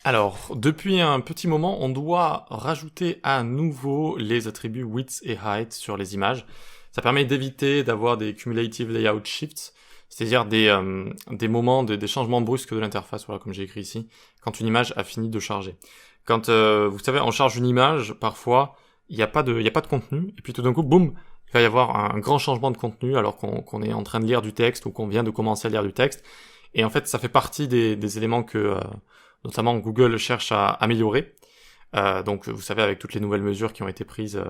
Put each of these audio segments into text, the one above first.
Alors, depuis un petit moment, on doit rajouter à nouveau les attributs width et height sur les images. Ça permet d'éviter d'avoir des cumulative layout shifts, c'est-à-dire des moments, des changements brusques de l'interface, voilà, comme j'ai écrit ici, quand une image a fini de charger. Quand, vous savez, on charge une image, parfois, il n'y a pas de contenu, et puis tout d'un coup, boum, il va y avoir un grand changement de contenu alors qu'on est en train de lire du texte ou qu'on vient de commencer à lire du texte. Et en fait, ça fait partie des éléments que notamment Google cherche à améliorer. Donc vous savez, avec toutes les nouvelles mesures qui ont été prises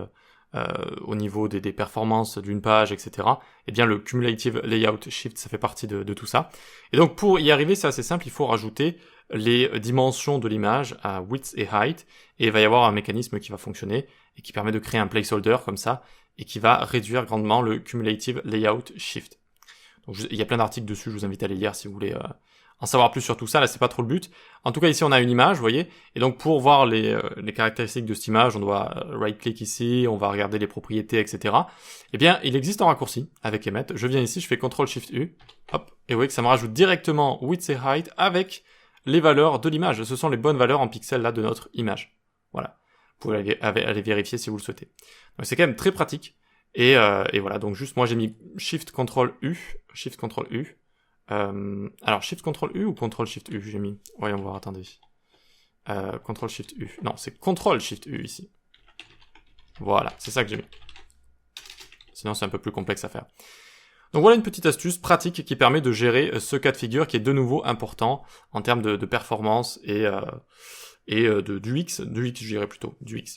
au niveau des performances d'une page, etc. Eh bien le Cumulative Layout Shift, ça fait partie de tout ça. Et donc pour y arriver, c'est assez simple, il faut rajouter les dimensions de l'image à width et height, et il va y avoir un mécanisme qui va fonctionner et qui permet de créer un placeholder comme ça, et qui va réduire grandement le Cumulative Layout Shift. Donc il y a plein d'articles dessus, je vous invite à les lire si vous voulez en savoir plus sur tout ça. Là, c'est pas trop le but. En tout cas, ici, on a une image, vous voyez. Et donc, pour voir les caractéristiques de cette image, on doit right-click ici, on va regarder les propriétés, etc. Eh bien, il existe un raccourci avec Emmet. Je viens ici, je fais CTRL-SHIFT-U. Hop. Et vous voyez que ça me rajoute directement width et height avec les valeurs de l'image. Ce sont les bonnes valeurs en pixels, là, de notre image. Voilà. Vous pouvez aller vérifier si vous le souhaitez. Donc, c'est quand même très pratique. Et voilà, donc juste moi j'ai mis Shift Ctrl U, Shift Ctrl U. Alors Shift Ctrl U ou Ctrl Shift U j'ai mis. Voyons voir, attendez. Ctrl Shift U. Non, c'est Ctrl Shift U ici. Voilà, c'est ça que j'ai mis. Sinon c'est un peu plus complexe à faire. Donc voilà une petite astuce pratique qui permet de gérer ce cas de figure qui est de nouveau important en termes de performance et du UX, je dirais plutôt, du UX.